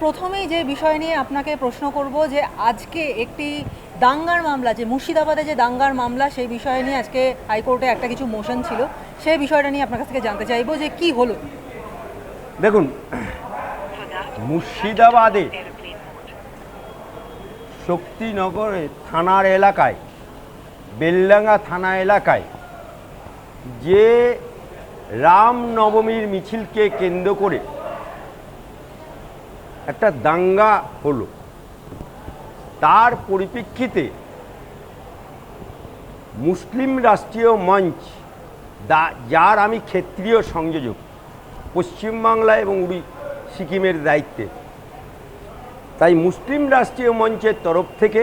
প্রথমেই যে বিষয় নিয়ে আপনাকে প্রশ্ন করব যে আজকে একটি দাঙ্গার মামলা, যে মুর্শিদাবাদে যে দাঙ্গার মামলা, সেই বিষয় নিয়ে আজকে হাইকোর্টে একটা কিছু মোশন ছিল, সেই বিষয়টা নিয়ে আপনার কাছ থেকে জানতে চাইবো যে কি হলো। দেখুন, মুর্শিদাবাদে শক্তিনগরে থানার এলাকায়, বেলডাঙ্গা থানা এলাকায় যে রামনবমীর মিছিলকে কেন্দ্র করে একটা দাঙ্গা হলো, তার পরিপ্রেক্ষিতে মুসলিম রাষ্ট্রীয় মঞ্চ, যার আমি ক্ষেত্রীয় সংযোজক, পশ্চিমবাংলা এবং সিকিমের দায়িত্বে, তাই মুসলিম রাষ্ট্রীয় মঞ্চের তরফ থেকে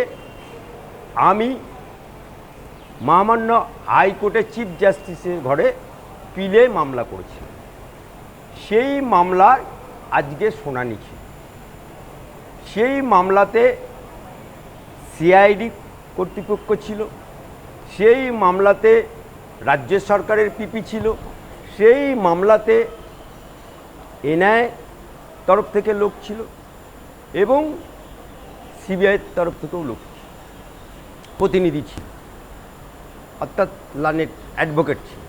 আমি মহামান্য হাইকোর্টের চিফ জাস্টিসের ঘরে পিলে মামলা করেছি। সেই মামলার আজকে শুনানি ছিল। সেই মামলাতে সিআইডি কর্তৃপক্ষ ছিল, সেই মামলাতে রাজ্য সরকারের পিপি ছিল, সেই মামলাতে এনআইএ তরফ থেকে লোক ছিল এবং সিবিআইয়ের তরফ থেকেও লোক প্রতিনিধি ছিল, অর্থাৎ লার্নেড অ্যাডভোকেট ছিল।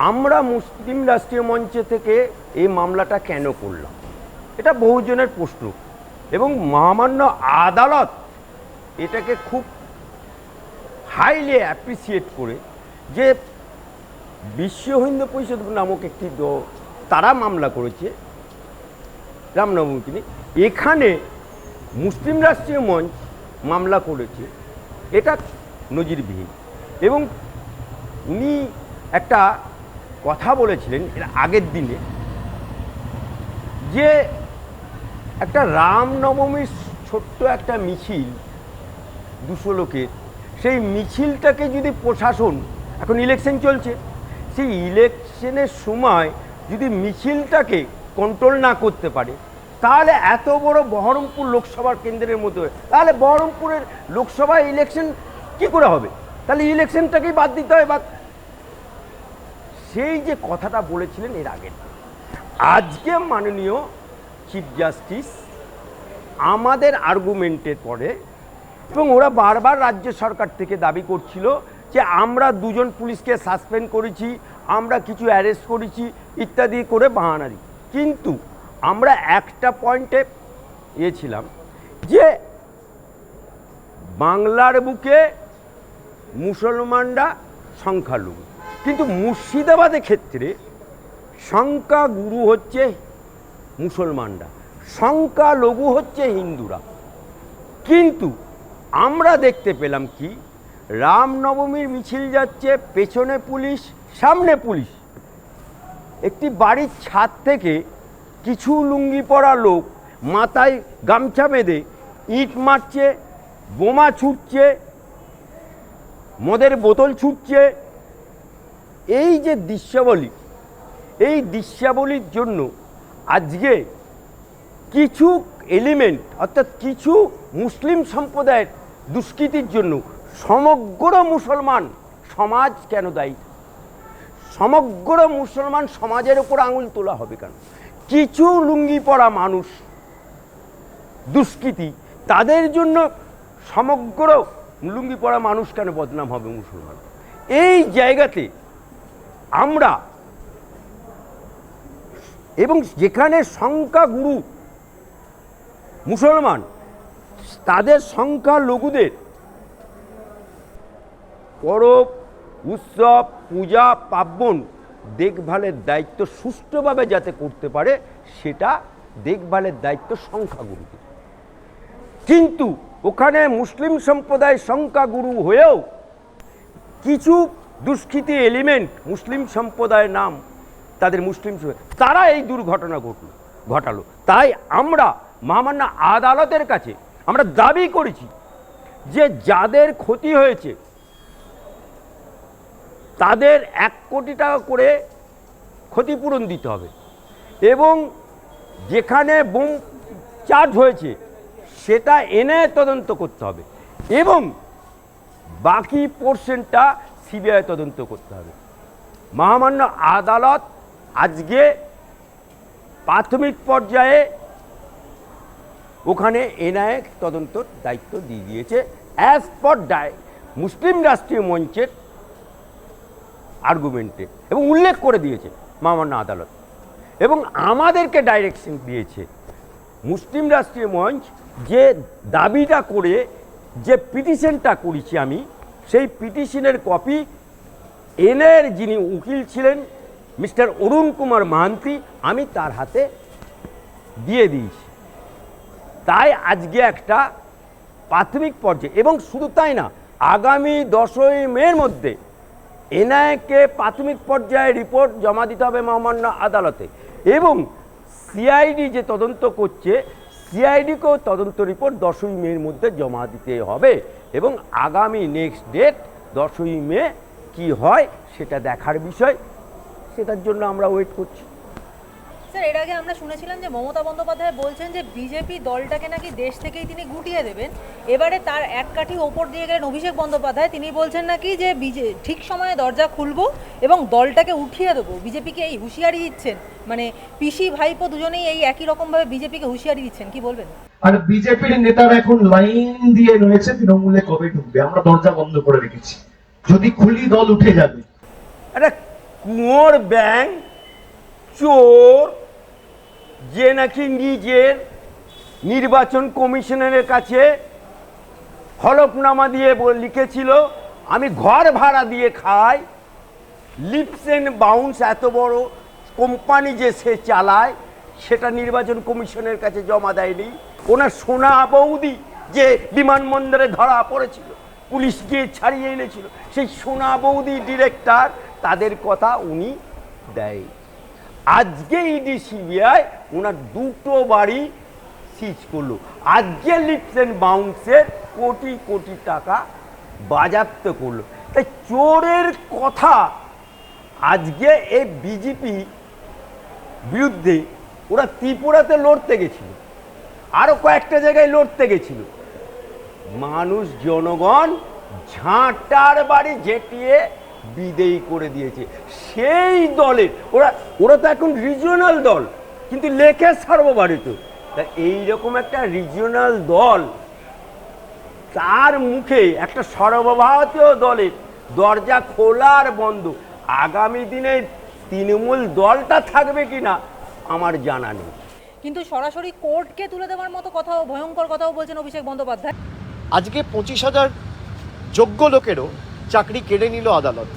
আমরা মুসলিম রাষ্ট্রীয় মঞ্চে থেকে এই মামলাটা কেন করলাম, এটা বহুজনের প্রশ্ন, এবং মহামান্য আদালত এটাকে খুব হাইলি অ্যাপ্রিসিয়েট করে যে বিশ্ব হিন্দু পরিষদ নামক একটি তারা মামলা করেছে রামনবমীকে নিয়ে, এখানে মুসলিম রাষ্ট্রীয় মঞ্চ মামলা করেছে, এটা নজিরবিহীন। এবং উনি একটা কথা বলেছিলেন এর আগের দিনে, যে একটা রামনবমীর ছোট্ট একটা মিছিল 200 লোকের, সেই মিছিলটাকে যদি প্রশাসন, এখন ইলেকশন চলছে, সেই ইলেকশনের সময় যদি মিছিলটাকে কন্ট্রোল না করতে পারে, তাহলে এত বড় বহরমপুর লোকসভার কেন্দ্রের মতো, তাহলে বহরমপুরের লোকসভা ইলেকশন কি করে হবে? তাহলে ইলেকশনটাকেই বাদ দিতে হয়। বাদ, সেই যে কথাটা বলেছিলেন এর আগে, আজকে মাননীয় চিফ জাস্টিস আমাদের আর্গুমেন্টের পরে, এবং ওরা বারবার রাজ্য সরকার থেকে দাবি করছিল যে আমরা 2 জন পুলিশকে সাসপেন্ড করেছি, আমরা কিছু অ্যারেস্ট করেছি ইত্যাদি করে বাহানা দিই, কিন্তু আমরা একটা পয়েন্টে ছিলাম যে বাংলার বুকে মুসলমানরা সংখ্যালঘু, কিন্তু মুর্শিদাবাদের ক্ষেত্রে সংখ্যাগুরু হচ্ছে মুসলমানরা, সংখ্যালঘু হচ্ছে হিন্দুরা। কিন্তু আমরা দেখতে পেলাম কি, রামনবমীর মিছিল যাচ্ছে, পেছনে পুলিশ, সামনে পুলিশ। একটি বাড়ির ছাদ থেকে কিছু লুঙ্গি পরা লোক মাথায় গামছা বেঁধে ইট মারছে, বোমা ছুটছে, মদের বোতল ছুটছে। এই যে দৃশ্যাবলী, এই দৃশ্যাবলীর জন্য আজকে কিছু এলিমেন্ট, অর্থাৎ কিছু মুসলিম সম্প্রদায়ের দুষ্কৃতির জন্য সমগ্র মুসলমান সমাজ কেন দায়ী? সমগ্র মুসলমান সমাজের উপর আঙুল তোলা হবে কেন? কিছু লুঙ্গি পরা মানুষ দুষ্কৃতী, তাদের জন্য সমগ্র লুঙ্গি পরা মানুষ কেন বদনাম হবে মুসলমান? এই জায়গাতে আমরা, এবং যেখানে সংখ্যাগুরু মুসলমান, তাদের সংখ্যালঘুদের পরব, উৎসব, পূজা, পার্বণ দেখভালের দায়িত্ব সুষ্ঠুভাবে যাতে করতে পারে, সেটা দেখভালের দায়িত্ব সংখ্যাগুরুদের। কিন্তু ওখানে মুসলিম সম্প্রদায় সংখ্যাগুরু হয়েও কিছু দুষ্কৃতী এলিমেন্ট, মুসলিম সম্প্রদায়ের নাম, তাদের মুসলিম, তারা এই দুর্ঘটনা ঘটালো। তাই আমরা মহামান্য আদালতের কাছে আমরা দাবি করেছি যে যাদের ক্ষতি হয়েছে তাদের 1 কোটি টাকা করে ক্ষতিপূরণ দিতে হবে, এবং যেখানে বোম চার্জ হয়েছে সেটা এনে তদন্ত করতে হবে, এবং বাকি পোর্শনটা সিবিআই তদন্ত করতে হবে। মহামান্য আদালত আজকে প্রাথমিক পর্যায়ে ওখানে এনআইএ তদন্তর দায়িত্ব দিয়ে দিয়েছে অ্যাজ পার মুসলিম রাষ্ট্রীয় মঞ্চের আর্গুমেন্টে, এবং উল্লেখ করে দিয়েছে মহামান্য আদালত, এবং আমাদেরকে ডাইরেকশন দিয়েছে মুসলিম রাষ্ট্রীয় মঞ্চ যে দাবিটা করে যে পিটিশনটা করেছি আমি, সেই পিটিশনের কপি এনআইএর যিনি উকিল ছিলেন মিস্টার অরুণ কুমার মাহান্তি, আমি তার হাতে দিয়ে দিয়েছি। তাই আজকে একটা প্রাথমিক পর্যায়ে, এবং শুধু তাই না, আগামী 10ই মের মধ্যে এনআইএকে প্রাথমিক পর্যায়ে রিপোর্ট জমা দিতে হবে মহামান্য আদালতে, এবং সিআইডি যে তদন্ত করছে সিআইডিকেও তদন্ত রিপোর্ট 10ই মের মধ্যে জমা দিতে হবে, এবং আগামী নেক্সট ডেট 10ই মে কি হয় সেটা দেখার বিষয়, সেটার জন্য আমরা ওয়েট করছি। স্যার, এর আগে আমরা শুনেছিলাম যে মমতা বন্দ্যোপাধ্যায় বলছেন যে বিজেপি দলটাকে নাকি দেশ থেকেই তিনি গুটিয়ে দেবেন। এবারে তার এক কাঠি ওপর দিয়ে গেলেন অভিষেক বন্দ্যোপাধ্যায়, তিনি বলছেন নাকি যে ঠিক সময়ে দরজা খুলবো এবং দলটাকে উঠিয়ে দেবো। বিজেপিকে এই হুঁশিয়ারি দিচ্ছেন, মানে পিসি ভাইপো দুজনেই এই একই রকমভাবে বিজেপিকে হুঁশিয়ারি দিচ্ছেন, কি বলবেন? আর বিজেপির নেতারা এখন লাইন দিয়ে রয়েছে তৃণমূলে কবে ঢুকবে, আমরা দরজা বন্ধ করে রেখেছি, যদি খুলি দল উঠে যাবে। একটা কুঁয়োর ব্যাং চোর যে নাকি নিজের নির্বাচন কমিশনারের কাছে হলফনামা দিয়ে লিখেছিল আমি ঘর ভাড়া দিয়ে খাই, লিপস এন্ড বাউন্স এত বড় কোম্পানি যে সে চালায়, সেটা নির্বাচন কমিশনের কাছে জমা দেয়নি। ওনার সোনা বৌদি যে বিমানবন্দরে ধরা পড়েছিল, পুলিশ গিয়ে ছাড়িয়ে এনেছিল, সেই সোনা বৌদি ডিরেক্টর, তাদের কথা উনি দেয়। আজকে ইডি সিবিআই ওনার দুটো বাড়ি সিজ করলো, আজকে লিপস এন্ড বাউন্সের কোটি কোটি টাকা বাজেয়াপ্ত করলো। তাই চোরের কথা আজকে এই বিজেপি বিরুদ্ধে ওরা ত্রিপুরাতে লড়তে গেছিল, আরো কয়েকটা জায়গায় লড়তে গেছিল, মানুষ জনগণ ঝাঁটার বাড়ি ঝেঁটিয়ে বিদেয়ী করে দিয়েছে। সেই দলের ওরা তো এখন রিজিওনাল দল, কিন্তু লেখে সর্বভারতীয়। তা এইরকম একটা রিজিওনাল দল, তার মুখে একটা সর্বভারতীয় দলের দরজা খোলার বন্ধ। আগামী দিনে তৃণমূল দলটা থাকবে কিনা আমার জানা নেই। কিন্তু সরাসরি কোর্টকে তুলে দেওয়ার মতো কথাও, ভয়ঙ্কর কথাও বলছেন অভিষেক বন্দ্যোপাধ্যায়। আজকে 25,000 যোগ্য লোকেরও চাকরি কেড়ে নিল আদালত।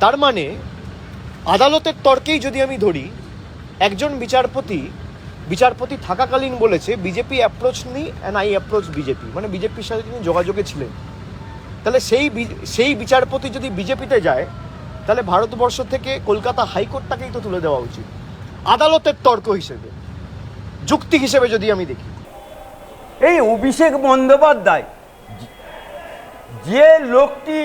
তার মানে আদালতের তর্কেই যদি আমি ধরি, একজন বিচারপতি থাকাকালীন বলেছে BJP approach me and I approach BJP, মানে বিজেপির সাথে তিনি যোগাযোগে ছিলেন। তাহলে সেই বিচারপতি যদি বিজেপিতে যায়, তাহলে ভারতবর্ষ থেকে কলকাতা হাইকোর্টটাকেই তো তুলে দেওয়া উচিত আদালতের তর্ক হিসেবে, যুক্তি হিসেবে যদি আমি দেখি। এই অভিষেক বন্দ্যোপাধ্যায় যে লোকটি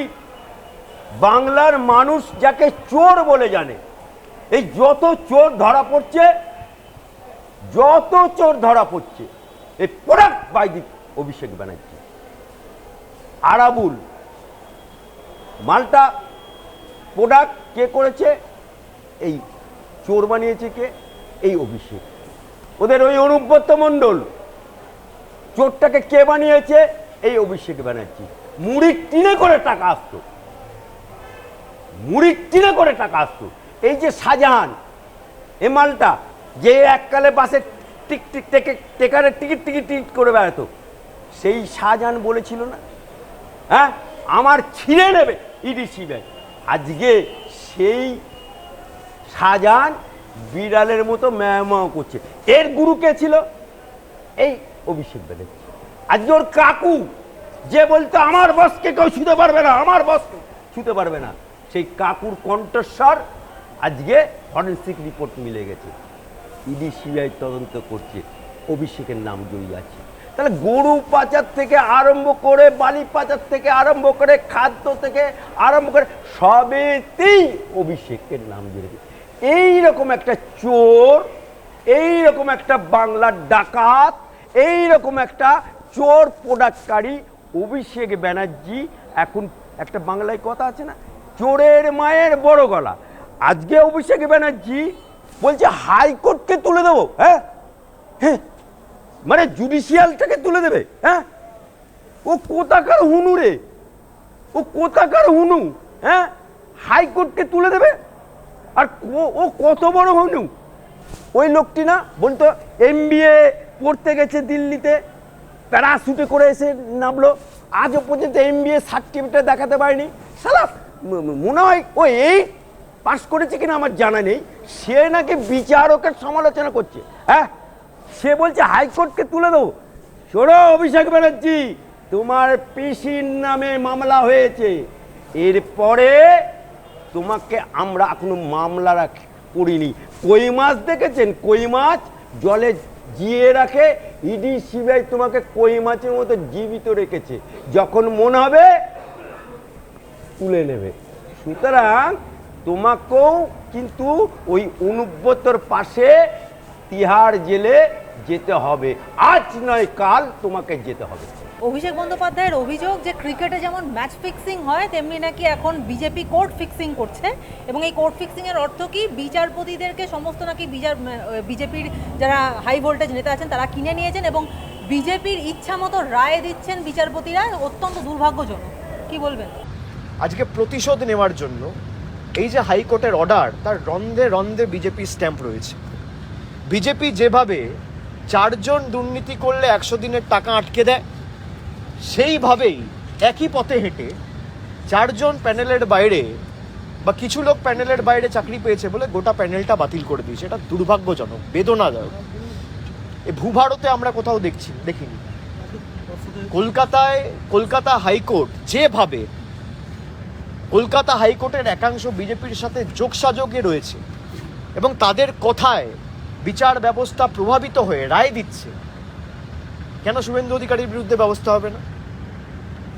বাংলার মানুষ যাকে চোর বলে জানে, এই যত চোর ধরা পড়ছে এই product by the Abhishek Banerjee. Arabul মালটা প্রোডাক্ট কে করেছে? এই চোর বানিয়েছে কে? এই অভিষেক। ওদের ওই অনুব্রত মণ্ডল চোরটাকে কে বানিয়েছে? এই অভিষেক ব্যানার্জি। মুড়ির টিনে করে টাকা আসতো, এই যে শাহজাহান এ মালটা যে এককালে বাসে টিক টিক টেকারে টিকিট করে বেড়াতো, সেই শাহজাহান বলেছিল না, হ্যাঁ আমার ছিঁড়ে নেবে ইডি সিবিআই। আজকে সেই শাহজাহান বিড়ালের মতো ম্যাও করছে। এর গুরু কে ছিল? এই অভিষেক ব্যানার্জি। আজকে ওর কাকু যে বলতো আমার বসকে কেউ ছুঁতে পারবে না, সেই কাকুর কণ্ঠস্বর আজকে ফরেন্সিক রিপোর্ট মিলে গেছে, ইডি সিবিআই তদন্ত করছে, অভিষেকের নাম জড়িয়ে আছে। তাহলে গরু পাচার থেকে আরম্ভ করে, বালি পাচার থেকে আরম্ভ করে, খাদ্য থেকে আরম্ভ করে সবেতেই অভিষেকের নাম জড়িয়ে। এইরকম একটা চোর, এইরকম একটা বাংলার ডাকাত, এইরকম একটা চোর প্রোডাক্টকারী অভিষেক ব্যানার্জি। এখন একটা বাংলায় কথা আছে না, চোরের মায়ের বড় গলা। আজকে অভিষেক ব্যানার্জি বলছে হাইকোর্টকে তুলে দেবো। হ্যাঁ, মানে জুডিশিয়ালটাকে তুলে দেবে? হ্যাঁ, ও কোথাকার হুনু রে, ও কোথাকার হুনু? হ্যাঁ, হাইকোর্টকে তুলে দেবে? আর ও কত বড় হুনু ওই লোকটি না বলতো, MBA পড়তে গেছে দিল্লিতে, প্যারাশুটে করে এসে নামলো, আজও পর্যন্ত MBA সার্টিফিকেট দেখাতে পারেনি। সালা মনে হয় ও এই পাস করেছে কিনা আমার জানা নেই, সে নাকি বিচারকের সমালোচনা করছে। হ্যাঁ, সে বলছে হাইকোর্টকে তুলে দেবো। শোনো অভিষেক ব্যানার্জি, তোমার পিসির নামে মামলা হয়েছে, এরপরে তোমাকে আমরা এখনো মামলা করিনি। কই মাছ দেখেছেন? কই মাছ জলে জিয়ে রাখে, ইডি সিবিআই তোমাকে কই মাছের মতো জীবিত রেখেছে, যখন মনে হবে তুলে নেবে। সুতরাং তোমাকেও কিন্তু ওই 69 পাশে তিহার জেলে যেতে হবে, আজ নয় কাল তোমাকে যেতে হবে। অভিষেক বন্দ্যোপাধ্যায়ের অভিযোগ যে ক্রিকেটে যেমন ম্যাচ ফিক্সিং হয় তেমনি নাকি এখন বিজেপি কোর্ট ফিক্সিং করছে, এবং এই কোর্ট ফিক্সিং এর অর্থ কি বিচারপতিদেরকে সমস্ত নাকি বিজেপির যারা হাই ভোল্টেজ নেতা আছেন তারা কিনে নিয়েছেন এবং বিজেপির ইচ্ছা মতো রায় দিচ্ছেন বিচারপতিরা, অত্যন্ত দুর্ভাগ্যজনক। কি বলবেন? আজকে প্রতিশোধ নেওয়ার জন্য এই যে হাইকোর্টের অর্ডার, তার রন্ধে রন্ধে বিজেপি স্ট্যাম্প রয়েছে। বিজেপি যেভাবে 4 জন দুর্নীতি করলে 100 দিনের টাকা আটকে দেয়, সেইভাবেই একই পথে হেঁটে 4 জন প্যানেলের বাইরে বা কিছু লোক প্যানেলের বাইরে চাকরি পেয়েছে বলে গোটা প্যানেলটা বাতিল করে দিয়েছে। এটা দুর্ভাগ্যজনক, বেদনাদায়ক। এই ভূভারতে আমরা কোথাও দেখিনি। কলকাতা হাইকোর্ট যেভাবে, কলকাতা হাইকোর্টের একাংশ বিজেপির সাথে যোগসাযোগে রয়েছে এবং তাদের কথায় বিচার ব্যবস্থা প্রভাবিত হয়ে রায় দিচ্ছে, কেন শুভেন্দু অধিকারীর বিরুদ্ধে ব্যবস্থা হবে না?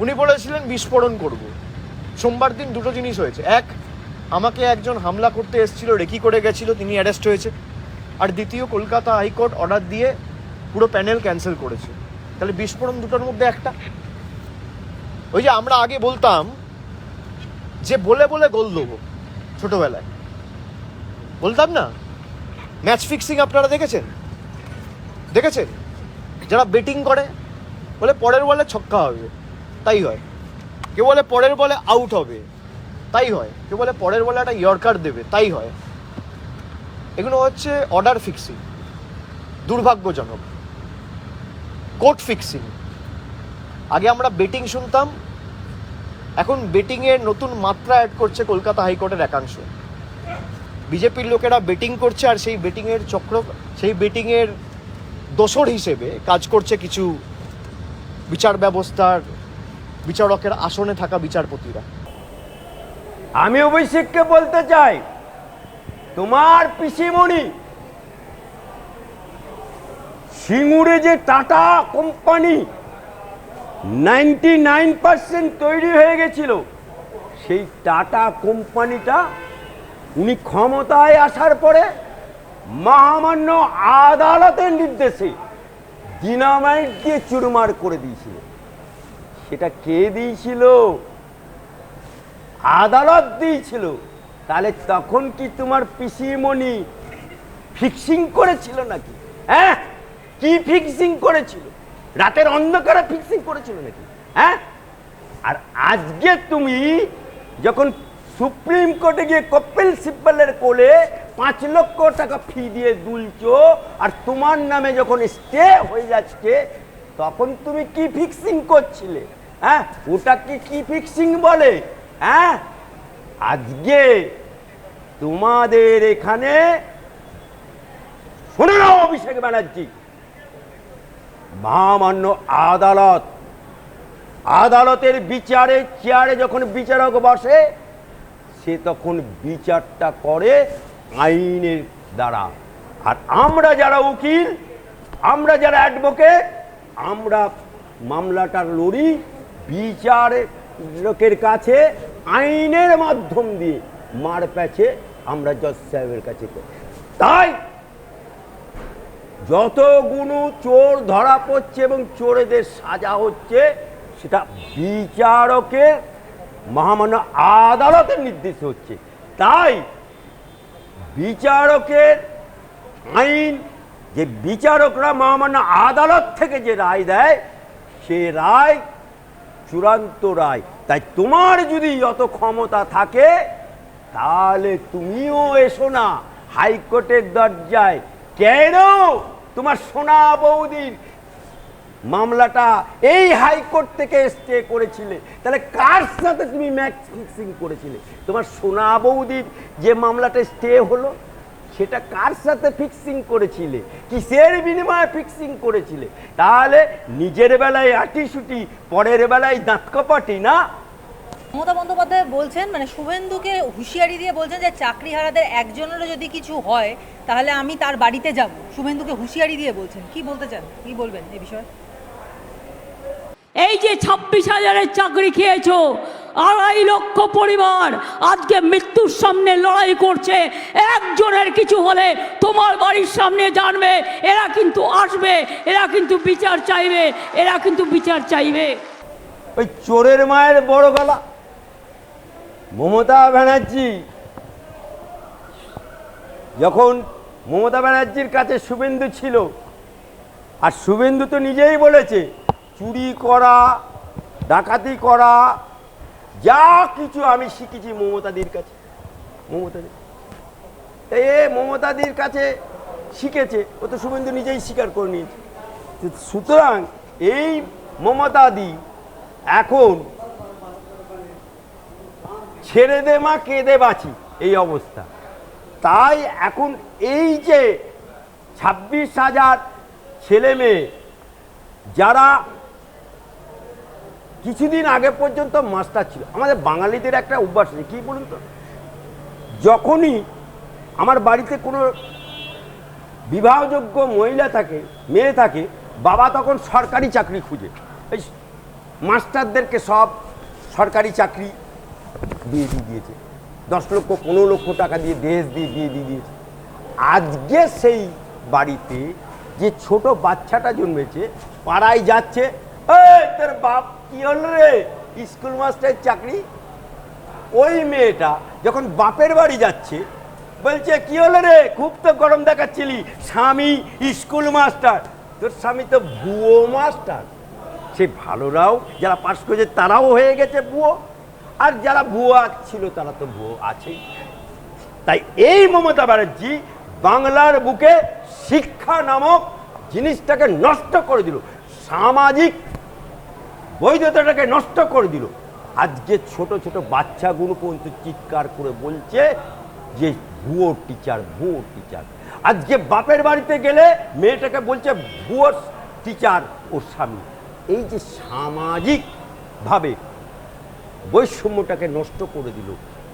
উনি বলেছিলেন বিস্ফোরণ করব। সোমবার দিন দুটো জিনিস হয়েছে, এক, আমাকে একজন হামলা করতে এসেছিল, রেকি করে গেছিল, তিনি অ্যারেস্ট হয়েছে। আর দ্বিতীয়, কলকাতা হাইকোর্ট অর্ডার দিয়ে পুরো প্যানেল ক্যান্সেল করেছে। তাহলে বিস্ফোরণ দুটোর মধ্যে একটা। ওই যে আমরা আগে বলতাম যে বলে বলে গোল দেবো, ছোটবেলায় বলতাম না, ম্যাচ ফিক্সিং আপনারা দেখেছেন? যারা বেটিং করে বলে পরের বলে ছক্কা হবে, তাই হয়। কেউ বলে পরের বলে আউট হবে, তাই হয়। কেউ বলে পরের বলে একটা ইয়র্কার দেবে, তাই হয়। এগুলো হচ্ছে অর্ডার ফিক্সিং, দুর্ভাগ্যজনক। Court fixing. আগে আমরা বেটিং শুনতাম, এখন বেটিংয়ের নতুন মাত্রা অ্যাড করছে কলকাতা হাইকোর্টের একাংশ। বিজেপির লোকেরা বেটিং করছে, আর সেই বেটিংয়ের চক্র, সেই বেটিংয়ের দোসর হিসেবে কাজ করছে কিছু বিচার ব্যবস্থার বিচারকের আসনে থাকা বিচারপতিরা। আমি অভিষেককে বলতে চাই, তোমার পিসিমণি সিঙ্গুরে যে টাটা কোম্পানি 99% তৈরি হয়ে গেছিল, সেই টাটা কোম্পানিটা উনি ক্ষমতায় আসার পরে মহামান্য আদালতের নির্দেশে ডিনামাইট দিয়ে চুরমার করে দিয়েছিল। সেটা কে দিয়েছিল? আদালত দিয়েছিল। তাহলে তখন কি তোমার পিসিমণি ফিক্সিং করেছিল নাকি? হ্যাঁ, কি ফিক্সিং করেছিল? রাতের অন্ধকারে ফিক্সিং করেছিল নাকি? হ্যাঁ, আর আজকে তুমি যখন সুপ্রিম কোর্টে গিয়ে কপিল সিব্বলের কোলে 5 লক্ষ টাকা ফি দিয়ে দুলছো, আর তোমার নামে যখন স্টে হয়ে যাচ্ছে, তখন তুমি কি ফিক্সিং করছিলে? হ্যাঁ, ওটা কি ফিক্সিং বলে? হ্যাঁ, আজকে তোমাদের এখানে শুনে নাও অভিষেক ব্যানার্জি, মহামান্য আদালতের বিচারে চেয়ারে যখন বিচারক বসে, সে তখন বিচারটা করে আইনের দ্বারা। আর আমরা যারা উকিল, আমরা যারা অ্যাডভোকেট, আমরা মামলাটা লড়ি বিচারকের কাছে আইনের মাধ্যম দিয়ে, মার প্যাচে আমরা জজ সাহেবের কাছে। তাই যতগুলো চোর ধরা পড়ছে এবং চোরেদের সাজা হচ্ছে, সেটা বিচারকের মহামান্য আদালতের নির্দেশে হচ্ছে। তাই বিচারকের আইন যে বিচারকরা মহামান্য আদালত থেকে যে রায় দেয় সে রায় চূড়ান্ত রায়। তাই তোমার যদি যত ক্ষমতা থাকে তাহলে তুমিও এসো না হাইকোর্টের দরজায়। কেন তোমার সোনা বৌদির মামলাটা এই হাইকোর্ট থেকে স্টে করেছিলে, তাহলে কার সাথে তুমি ম্যাচ ফিক্সিং করেছিলে? তোমার সোনা বৌদির যে মামলাটা স্টে হলো সেটা কার সাথে ফিক্সিং করেছিলে, কিসের বিনিময়ে ফিক্সিং করেছিলে? তাহলে নিজের বেলায় আটিসুটি, পরের বেলায় দাঁত কপাটি না। মমতা বন্দ্যোপাধ্যায় বলছেন, মানে শুভেন্দুকে হুঁশিয়ারি দিয়ে বলছেন যে চাকরিহারাদের একজনেরও যদি কিছু হয় তাহলে আমি তার বাড়িতে যাব। শুভেন্দুকে হুঁশিয়ারি দিয়ে বলছেন, কি বলতে চান, কি বলবেন এই বিষয়ে? এই যে 26,000-এর চাকরি খেয়েছো, 2.5 লক্ষ পরিবার আজকে মৃত্যুর সামনে লড়াই করছে। একজনের কিছু হলে তোমার বাড়ির সামনে জানবে, এরা কিন্তু আসবে, এরা কিন্তু বিচার চাইবে, এরা কিন্তু বিচার চাইবে। ওই চোরের মায়ের বড় গলা মমতা ব্যানার্জি। যখন মমতা ব্যানার্জির কাছে শুভেন্দু ছিল, আর শুভেন্দু তো নিজেই বলেছে চুরি করা, ডাকাতি করা, যা কিছু আমি শিখেছি মমতাদির কাছে। মমতাদির কাছে শিখেছে, ও তো শুভেন্দু নিজেই স্বীকার করে নিয়েছে। সুতরাং এই মমতাদি এখন ছেড়ে দে মা কেঁদে বাঁচি এই অবস্থা। তাই এখন এই যে 26,000 ছেলে মেয়ে যারা কিছুদিন আগে পর্যন্ত মাস্টার ছিল, আমাদের বাঙালিদের একটা অভ্যাস আছে, কি বলুন তো, যখনই আমার বাড়িতে কোনো বিবাহযোগ্য মহিলা থাকে, মেয়ে থাকে, বাবা তখন সরকারি চাকরি খুঁজে। এই মাস্টারদেরকে সব সরকারি চাকরি দিয়ে দিয়েছে, 10 লক্ষ 15 লক্ষ টাকা দিয়ে দেশ দিয়ে দিয়েছে। আজকে সেই বাড়িতে যে ছোট বাচ্চাটা জন্মেছে, পাড়ায় যাচ্ছে, তোর বাপ কি হল রে, স্কুল মাস্টারের চাকরি। ওই মেয়েটা যখন বাপের বাড়ি যাচ্ছে বলছে কি হলো রে, খুব তো গরম দেখাচ্ছিলি, স্বামী স্কুল মাস্টার। তোর স্বামী তো ভুয়ো মাস্টার। সে ভালোরাও যারা পাস করেছে তারাও হয়ে গেছে ভুয়ো, আর যারা ভুয়ো ছিল তারা তো ভুয়ো আছেই। তাই এই মমতা ব্যানার্জি বাংলার বুকে শিক্ষা নামক জিনিসটাকে নষ্ট করে দিল, সামাজিক বৈধতাটাকে নষ্ট করে দিল। আজকে ছোট ছোট বাচ্চাগুলো পর্যন্ত চিৎকার করে বলছে যে ভুয়ো টিচার। আজকে বাপের বাড়িতে গেলে মেয়েটাকে বলছে ভুয়ো টিচার ওর স্বামী। এই যে সামাজিকভাবে বৈষম্যটাকে নষ্ট করে দিল,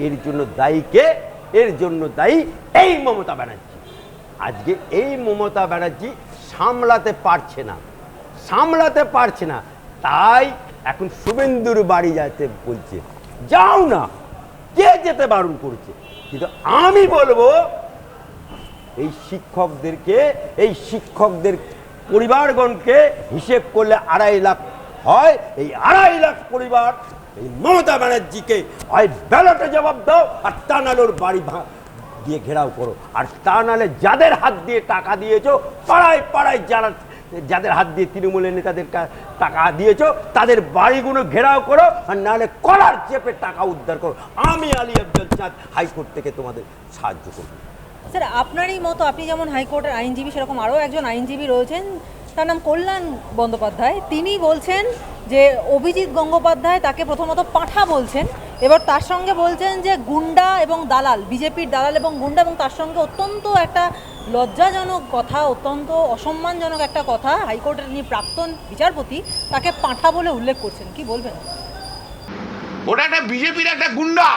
এর জন্য দায়ী কে? এর জন্য দায়ী এই মমতা ব্যানার্জি। আজকে এই মমতা ব্যানার্জি সামলাতে পারছে না, তাই এখন শুভেন্দুর বাড়ি যেতে বলছে। যাও না, কে যেতে বারণ করেছে? কিন্তু আমি বলবো এই শিক্ষকদের পরিবারগণকে হিসেব করলে 2.5 লাখ হয়। এই 2.5 লাখ পরিবার এই মমতা ব্যানার্জিকে হয় ব্যালটে জবাব দাও, আর তা নাহলে ওর বাড়ি দিয়ে ঘেরাও করো। আর তা নাহলে যাদের হাত দিয়ে টাকা দিয়েছো, পাড়ায় যাদের হাত দিয়ে তৃণমূলের নেতাদের টাকা দিয়েছো তাদের বাড়িগুলো ঘেরাও করো, আর নাহলে কলার চেপে টাকা উদ্ধার করো। আমি আলী আফজল চাঁদ হাইকোর্ট থেকে তোমাদের সাহায্য করব। স্যার, আপনারই মতো, আপনি যেমন হাইকোর্টের আইনজীবী, সেরকম আরও একজন আইনজীবী রয়েছেন, তার নাম কল্যাণ বন্দ্যোপাধ্যায়। তিনি বলছেন যে অভিজিৎ গঙ্গোপাধ্যায় তাকে প্রথমত পাঁঠা বলছেন, এবার তার সঙ্গে বলছেন যে গুন্ডা এবং দালাল, বিজেপির দালাল এবং গুন্ডা, এবং তার সঙ্গে অত্যন্ত একটা লজ্জাজনক কথা, অত্যন্ত অসম্মানজনক একটা কথা, হাইকোর্টের যিনি প্রাক্তন বিচারপতি তাকে পাঁঠা বলে উল্লেখ করছেন। কি বলবেন? ওটা একটা বিজেপির একটা গুন্ডা,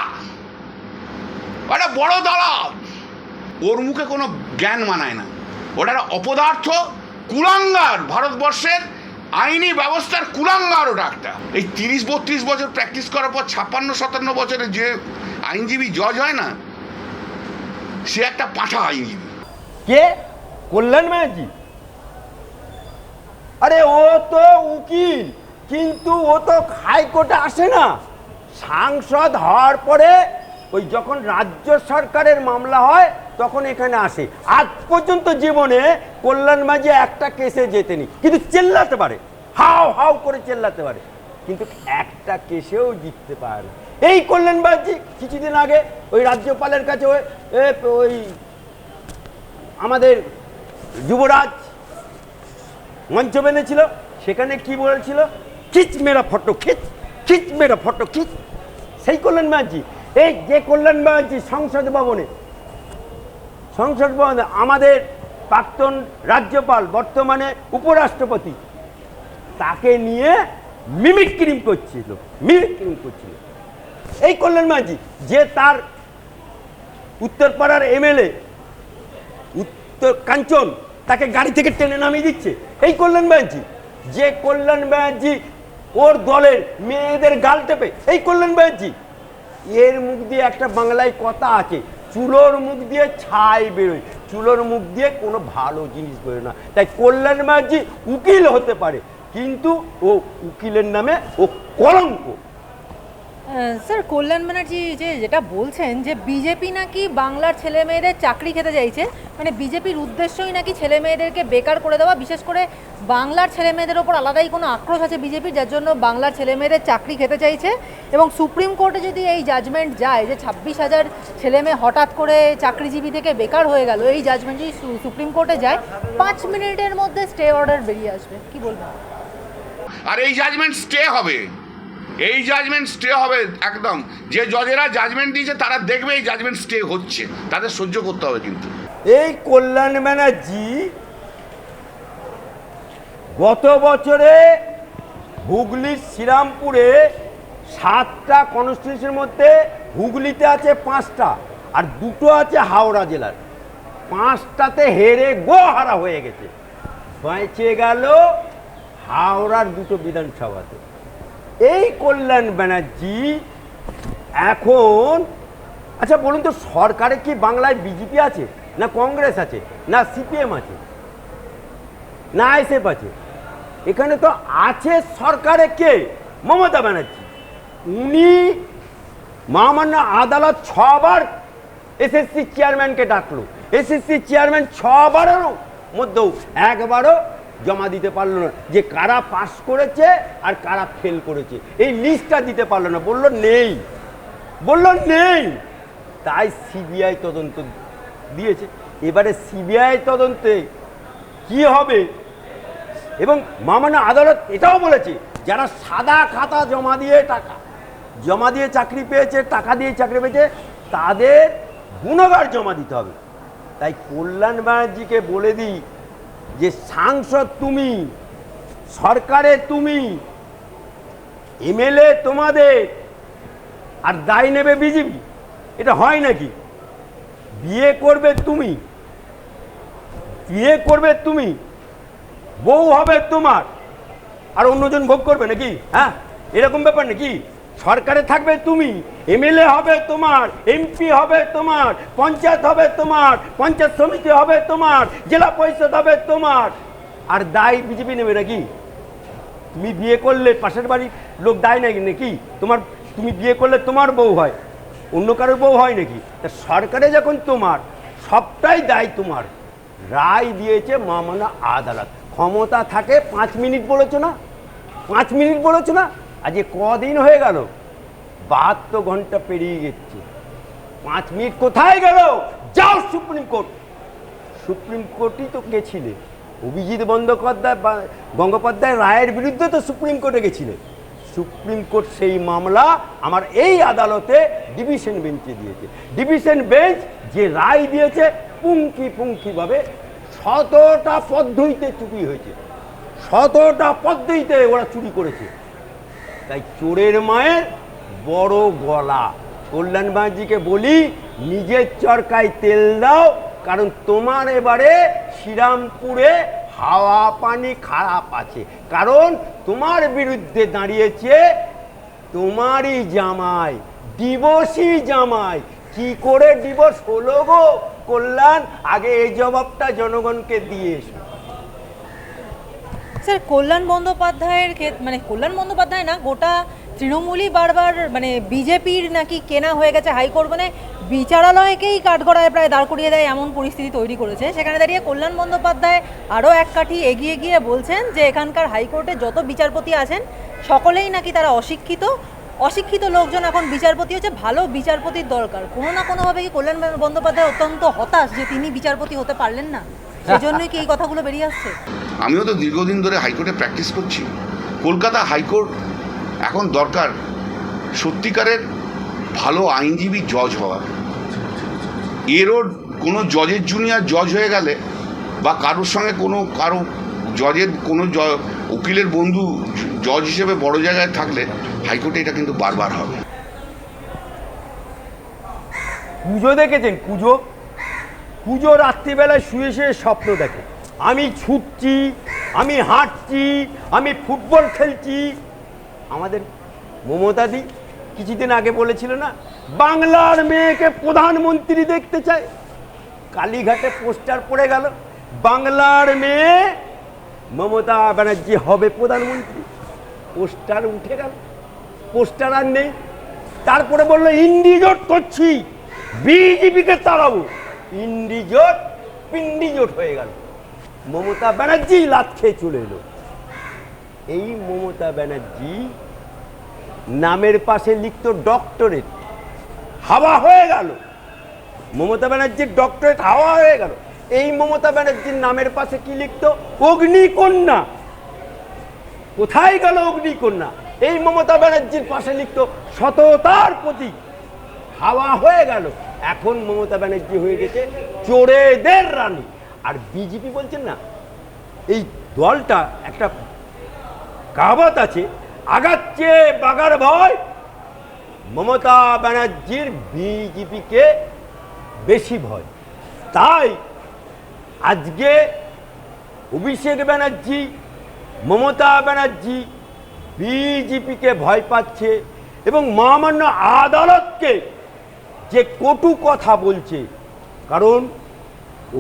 একটা বড় দালাল। ওর মুখে কোনো জ্ঞান মানায় না। ওটা একটা অপদার্থ, কুলাঙ্গার, ভারতবর্ষের আইনি ব্যবস্থার কুলাঙ্গার ওটা একটা। এই 30-32 বছর প্র্যাকটিস করার পর 56-57 বছরে যে আইনজীবী জজ হয় না, সে একটা পাঁঠা আইনজীবী। কে? কল্যাণ ব্যানার্জি? আরে ও তো উকিল, কিন্তু ও তো হাইকোর্টে আসে না। সাংসদ হওয়ার পরে ওই যখন রাজ্য সরকারের মামলা হয় তখন এখানে আসে। আজ পর্যন্ত জীবনে কল্যাণ মাঝি একটা কেসে জেতেনি, কিন্তু চেল্লাতে পারে, হাও হাও করে চেল্লাতে পারে, কিন্তু একটা কেসেও জিততে পারে। এই কল্যাণ মাঝি কিছুদিন আগে ওই রাজ্যপালের কাছে ওই আমাদের যুবরাজ মঞ্চ বেঁধেছিল, সেখানে কি বলেছিল, খিচ মেরা ফটো খিচ, খিচ মেরা ফটো খিচ। সেই কল্যাণ মাঝি, এই যে কল্যাণ মাঝি সংসদ ভবনে আমাদের প্রাক্তন রাজ্যপাল বর্তমানে উপরাষ্ট্রপতি, তাকে নিয়ে মিমিক্রি করছিল। এই কল্যাণ মাঝি যে তার উত্তরপাড়ার এমএলএ উত্তর কাঞ্চন, তাকে গাড়ি থেকে টেনে নামিয়ে দিচ্ছে এই কল্যাণ ব্যানার্জি। যে কল্যাণ ব্যানার্জি ওর দলের মেয়েদের গাল টেপে, এই কল্যাণ ব্যানার্জি। এর মুখ দিয়ে একটা বাংলায় কথা আছে, চুলোর মুখ দিয়ে ছাই বেরোয়, চুলোর মুখ দিয়ে কোনো ভালো জিনিস বেরোয় না। তাই কল্যাণ ব্যানার্জি উকিল হতে পারে, কিন্তু ও উকিলের নামে ও কলঙ্ক। স্যার, কল্যাণ ব্যানার্জি যেটা বলছেন যে বিজেপি নাকি বাংলার ছেলে মেয়েদের চাকরি খেতে চাইছে, মানে বিজেপির উদ্দেশ্যই নাকি ছেলে মেয়েদেরকে বেকার করে দেওয়া, বিশেষ করে বাংলার ছেলে মেয়েদের ওপর আলাদাই কোনো আক্রোশ আছে বিজেপির, যার জন্য বাংলার ছেলে মেয়েদের চাকরি খেতে চাইছে। এবং সুপ্রিম কোর্টে যদি এই জাজমেন্ট যায় যে 26,000 ছেলে মেয়ে হঠাৎ করে চাকরিজীবী থেকে বেকার হয়ে গেল, এই জাজমেন্ট যদি সুপ্রিম কোর্টে যায় 5 মিনিটের মধ্যে স্টে অর্ডার বেরিয়ে আসবে, কি বলবেন? আর এই জাজমেন্ট স্টে হবে, এই জাজমেন্ট স্টে হবে একদম। যে জজেরা জাজমেন্ট দিয়েছে তারা দেখবে এই জাজমেন্ট স্টে হচ্ছে, তাদের সহ্য করতে হবে। কিন্তু এই কল্যাণ ব্যানার্জি গত বছরে হুগলির শ্রীরামপুরে 7টা কনস্টিটিউশনের মধ্যে হুগলিতে আছে 5টা আর 2টো আছে হাওড়া জেলার, 5টাতে হেরে গোহারা হয়ে গেছে, বেঁচে গেল হাওড়ার 2টো বিধানসভাতে। এই কল্যাণ ব্যানার্জি এখন, আচ্ছা বলুন তো, সরকারে কি বাংলায় বিজেপি আছে, না কংগ্রেস আছে, না সিপিএম আছে, না আইএসএফ আছে? এখানে তো আছে সরকারে কে? মমতা ব্যানার্জি। উনি মহামান্য আদালত 6বার এসএসসি চেয়ারম্যানকে ডাকলো, এসএসসি চেয়ারম্যান 6বারেরও মধ্যেও একবারও জমা দিতে পারলো না যে কারা পাস করেছে আর কারা ফেল করেছে, এই লিস্টটা দিতে পারলো না, বললো নেই। তাই সিবিআই তদন্ত দিয়েছে। এবারে সিবিআই তদন্তে কি হবে? এবং মহামান্য আদালত এটাও বলেছে, যারা সাদা খাতা জমা দিয়ে চাকরি পেয়েছে, টাকা দিয়ে চাকরি পেয়েছে, তাদের গুণগার জমা দিতে হবে। তাই কল্যাণ ব্যানার্জিকে বলে দিই যে সাংসদ তুমি, সরকারে তুমি, এমএলএ তোমাদের, আর দায় নেবে বিজেপি। এটা হয় নাকি? বিয়ে করবে তুমি, বউ হবে তোমার, আর অন্যজন ভোগ করবে নাকি? হ্যাঁ, এরকম ব্যাপার নাকি? সরকারে থাকবে তুমি, এমএলএ হবে তোমার, এমপি হবে তোমার, পঞ্চায়েত হবে তোমার, পঞ্চায়েত সমিতি হবে তোমার, জেলা পরিষদ হবে তোমার, আর দায় বিজেপি নেবে নাকি? তুমি বিয়ে করলে পাশের বাড়ির লোক দায় নাকি নাকি? তুমি বিয়ে করলে তোমার বউ হয়, অন্য কারোর বউ হয় নাকি? তা সরকারে যখন তোমার, সবটাই দায় তোমার। রায় দিয়েছে মহামান্য আদালত। ক্ষমতা থাকে 5 মিনিট বলেছো না, 5 মিনিট বলেছো না, আজ কদিন হয়ে গেল? 72 ঘন্টা পেরিয়ে গেছে। 5 মিনিট কোথায় গেল? যাও সুপ্রিম কোর্টই তো গেছিলে, অভিজিৎ গঙ্গোপাধ্যায় রায়ের বিরুদ্ধে তো সুপ্রিম কোর্টে গেছিলে। সুপ্রিম কোর্ট সেই মামলা আমার এই আদালতে ডিভিশন বেঞ্চে দিয়েছে। ডিভিশন বেঞ্চ যে রায় দিয়েছে, পুঙ্খিভাবে 100টা পদ্ধতিতে চুরি হয়েছে, 100টা পদ্ধতিতে ওরা চুরি করেছে। তাই চোরের মায়ের বড় গলা। কল্যাণ ব্যানার্জিকে বলি, নিজের চরকায় তেল দাও, কারণ তোমার এবারে শ্রীরামপুরে হাওয়া পানি খারাপ আছে। কারণ তোমার বিরুদ্ধে দাঁড়িয়েছে তোমারই জামাই, ডিভোর্সি জামাই। কি করে ডিভোর্স হলো গো কল্যাণ? আগে এই জবাবটা জনগণকে দিয়ে এসো। স্যার, কল্যাণ বন্দ্যোপাধ্যায়ের মানে কল্যাণ বন্দ্যোপাধ্যায় না, গোটা তৃণমূলই বারবার মানে বিজেপির নাকি কেনা হয়ে গেছে হাইকোর্ট, মানে বিচারালয়কেই কাঠগড়ায় প্রায় দাঁড় করিয়ে দেয় এমন পরিস্থিতি তৈরি করেছে। সেখানে দাঁড়িয়ে কল্যাণ বন্দ্যোপাধ্যায় আরও এক কাঠি এগিয়ে গিয়ে বলছেন যে এখানকার হাইকোর্টে যত বিচারপতি আছেন সকলেই নাকি তারা অশিক্ষিত, অশিক্ষিত লোকজন এখন বিচারপতি হচ্ছে, ভালো বিচারপতির দরকার। কোনো না কোনোভাবে কি কল্যাণ বন্দ্যোপাধ্যায় অত্যন্ত হতাশ যে তিনি বিচারপতি হতে পারলেন না, সেজন্যই কি এই কথাগুলো বেরিয়ে আসছে? আমিও তো দীর্ঘদিন ধরে হাইকোর্টে প্র্যাকটিস করছি। কলকাতা হাইকোর্ট এখন দরকার সত্যিকারের ভালো আইনজীবী জজ হওয়া। এরও কোনো জজের জুনিয়র জজ হয়ে গেলে বা কারোর সঙ্গে কারো জজের কোনো উকিলের বন্ধু জজ হিসেবে বড় জায়গায় থাকলে হাইকোর্টে এটা কিন্তু বারবার হবে। কুজো দেখেছেন? কুজো কুজো রাত্রিবেলায় শুয়ে শুয়ে স্বপ্ন দেখে, আমি ছুটছি, আমি হাঁটছি, আমি ফুটবল খেলছি। আমাদের মমতাদি কিছুদিন আগে বলেছিল না, বাংলার মেয়েকে প্রধানমন্ত্রী দেখতে চায়। কালীঘাটে পোস্টার পড়ে গেল, বাংলার মেয়ে মমতা ব্যানার্জি হবে প্রধানমন্ত্রী। পোস্টার উঠে গেল, পোস্টার আর নেই। তারপরে বললো ইন্ডি জোট করছি, বিজেপিকে তাড়াবো। ইন্ডি জোট পিন্ডি জোট হয়ে গেল, মমতা ব্যানার্জি লাত খেয়ে চলে এলো। এই মমতা ব্যানার্জি নামের পাশে লিখত ডক্টরেট, হাওয়া হয়ে গেল। মমতা ব্যানার্জির ডক্টরেট হাওয়া হয়ে গেল। এই মমতা ব্যানার্জির নামের পাশে কি লিখত? অগ্নিকন্যা। কোথায় গেল অগ্নিকন্যা? এই মমতা ব্যানার্জির পাশে লিখত সততার প্রতীক, হাওয়া হয়ে গেল। এখন মমতা ব্যানার্জি হয়ে গেছে চোরেদের রানী। আর বিজেপি বলছেন না, এই দলটা একটা কাহাবত আছে, আগাচ্ছে বাগার ভয়। মমতা ব্যানার্জির বিজেপিকে বেশি ভয়। তাই আজকে অভিষেক ব্যানার্জি, মমতা ব্যানার্জি বিজেপিকে ভয় পাচ্ছে এবং মহামান্য আদালতকে যে কটু কথা বলছে। কারণ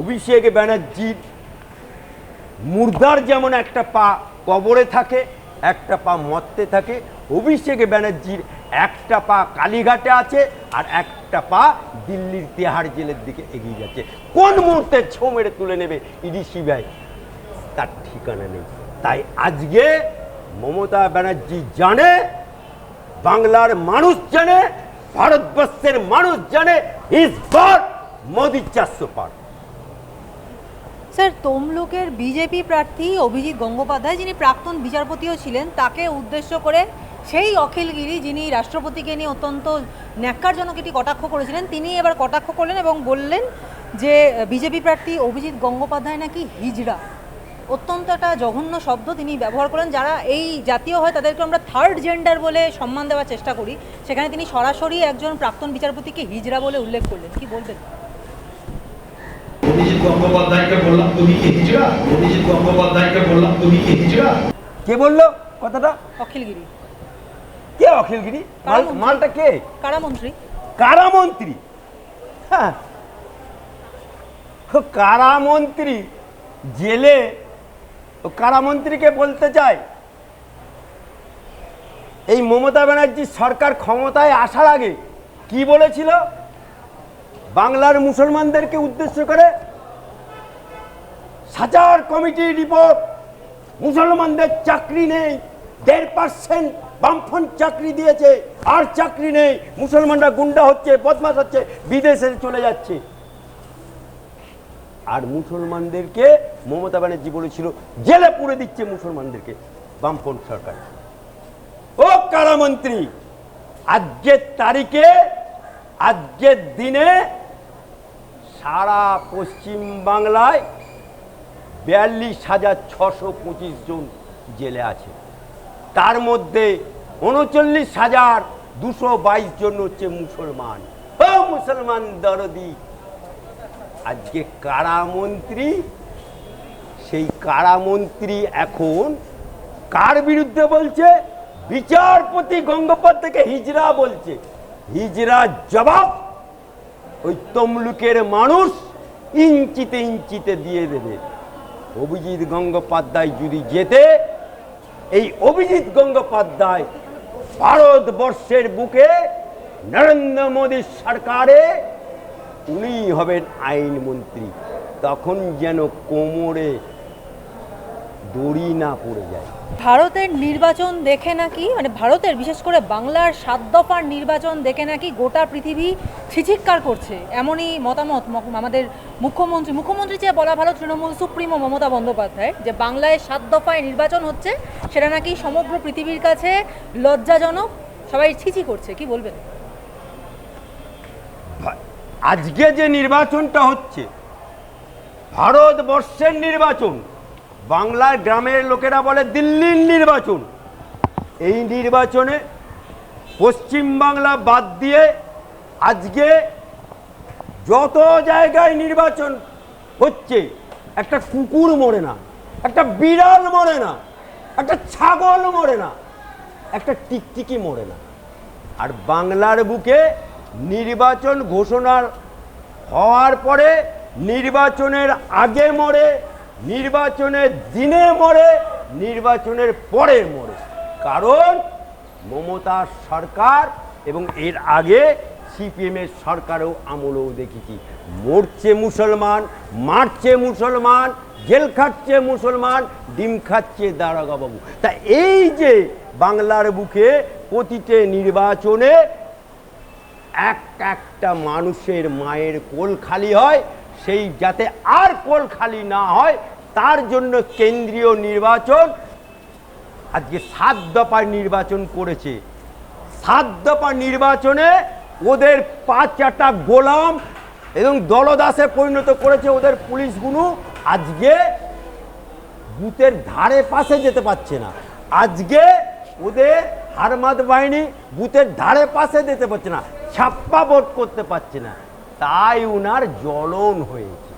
অভিষেক ব্যানার্জির মুর্দার যেমন একটা পা কবরে থাকে, একটা পা মরতে থাকে, অভিষেক ব্যানার্জির একটা পা কালীঘাটে আছে আর একটা পা দিল্লির তিহাড় জেলের দিকে এগিয়ে যাচ্ছে। কোন মুহূর্তে ছো মেরে তুলে নেবে ইডি সিবিআই তার ঠিকানা নেই। তাই আজকে মমতা ব্যানার্জি জানে, বাংলার মানুষ জানে, ভারতবর্ষের মানুষ জানে, ইস বার মোদি 400 পার। স্যার, তমলুকের বিজেপি প্রার্থী অভিজিৎ গঙ্গোপাধ্যায়, যিনি প্রাক্তন বিচারপতিও ছিলেন, তাকে উদ্দেশ্য করে সেই অখিলগিরি, যিনি রাষ্ট্রপতিকে নিয়ে অত্যন্ত ন্যাক্কারজনক একটি কটাক্ষ করেছিলেন, তিনি এবার কটাক্ষ করলেন এবং বললেন যে বিজেপি প্রার্থী অভিজিৎ গঙ্গোপাধ্যায় নাকি হিজড়া। অত্যন্ত একটা জঘন্য শব্দ তিনি ব্যবহার করেন। যারা এই জাতীয় হয় তাদেরকে আমরা থার্ড জেন্ডার বলে সম্মান দেওয়ার চেষ্টা করি, সেখানে তিনি সরাসরি একজন প্রাক্তন বিচারপতিকে হিজড়া বলে উল্লেখ করলেন। কি বলবেন? অভিজিৎ গঙ্গোপাধ্যায়কে বললাম তুমি কি হিজড়া? অভিজিৎ গঙ্গোপাধ্যায়কে বললাম তুমি কি হিজড়া? কে বললো কথাটা? অখিলগিরি। কে অখিলগিরি? মালটা কে? কারামন্ত্রী। কারামন্ত্রী? হ্যাঁ, কারামন্ত্রী জেলে কারামন্ত্রীকে বলতে চায়। এই মমতা ব্যানার্জির সরকার ক্ষমতায় আসার আগে কি বলেছিল? বাংলার মুসলমানদেরকে উদ্দেশ্য করে সাচার কমিটির রিপোর্ট, মুসলমানদের চাকরি নেই, 1.5% বামফ্রন্ট চাকরি দিয়েছে, আর চাকরি নেই, মুসলমানরা গুন্ডা হচ্ছে, বদমাশ হচ্ছে, বিদেশে চলে যাচ্ছে। আর মুসলমানদেরকে মমতা ব্যানার্জি বলেছিল জেলে পুরে দিচ্ছে মুসলমানদেরকে বামফ্রন্ট সরকার। ও কারামন্ত্রী, আজকের তারিখে, আজকের দিনে সারা পশ্চিম বাংলায় 42,625 জন জেলে আছে। তার মধ্যে 39,222 জন হচ্ছে মুসলমান। ও মুসলমান দরদি, আজকে কারামন্ত্রী, সেই কারামন্ত্রী এখন কার বিরুদ্ধে বলছে? বিচারপতি গঙ্গোপাধ্যায়কে হিজড়া বলছে। হিজড়ার জবাব ওই তমলুকের মানুষ ইঞ্চিতে ইঞ্চিতে দিয়ে দেবে। অভিজিৎ গঙ্গোপাধ্যায় যদি জেতে, এই অভিজিৎ গঙ্গোপাধ্যায় ভারতবর্ষের বুকে নরেন্দ্র মোদীর সরকারে উনিই হবেন আইনমন্ত্রী, তখন যেন কোমরে দড়ি না পড়ে যায়। ভারতের নির্বাচন দেখে নাকি, মানে ভারতের বিশেষ করে বাংলার 7 দফার নির্বাচন দেখে নাকি গোটা পৃথিবী ছিচিৎকার করছে, এমনই মতামত আমাদের মুখ্যমন্ত্রী চেয়ে বলা ভালো তৃণমূল সুপ্রিমো মমতা বন্দ্যোপাধ্যায়, যে বাংলায় 7 দফায় নির্বাচন হচ্ছে সেটা নাকি সমগ্র পৃথিবীর কাছে লজ্জাজনক, সবাই ছিচি করছে। কি বলবেন? আজকে যে নির্বাচনটা হচ্ছে ভারতবর্ষের নির্বাচন, বাংলার গ্রামের লোকেরা বলে দিল্লির নির্বাচন। এই নির্বাচনে পশ্চিমবাংলা বাদ দিয়ে আজকে যত জায়গায় নির্বাচন হচ্ছে, একটা কুকুর মরে না, একটা বিড়াল মরে না, একটা ছাগল মরে না, একটা টিকটিকি মরে না। আর বাংলার বুকে নির্বাচন ঘোষণার হওয়ার পরে, নির্বাচনের আগে মরে, নির্বাচনের দিনে মরে, নির্বাচনের পরে মরে। কারণ মমতার সরকার এবং এর আগে সিপিএমের সরকারও আমলেও দেখেছি, মরছে মুসলমান, মারছে মুসলমান, জেল খাচ্ছে মুসলমান, ডিম খাচ্ছে দারোগা বাবু। তা এই যে বাংলার বুকে প্রতিটি নির্বাচনে একটা মানুষের মায়ের কোল খালি হয়, সেই যাতে আর কোল খালি না হয় তার জন্য কেন্দ্রীয় নির্বাচন আজকে 7 দফার নির্বাচন করেছে। 7 দফা নির্বাচনে ওদের 5টা গোলাম এবং দলদাসে পরিণত করেছে ওদের পুলিশগুলো। আজকে বুথের ধারে পাশে যেতে পারছে না, আজকে ওদের হারমাদ বাহিনী বুথের ধারে পাশে যেতে পারছে না, ছাপ্পা ভোট করতে পারছে না, তাই উনার জ্বলন হয়েছে।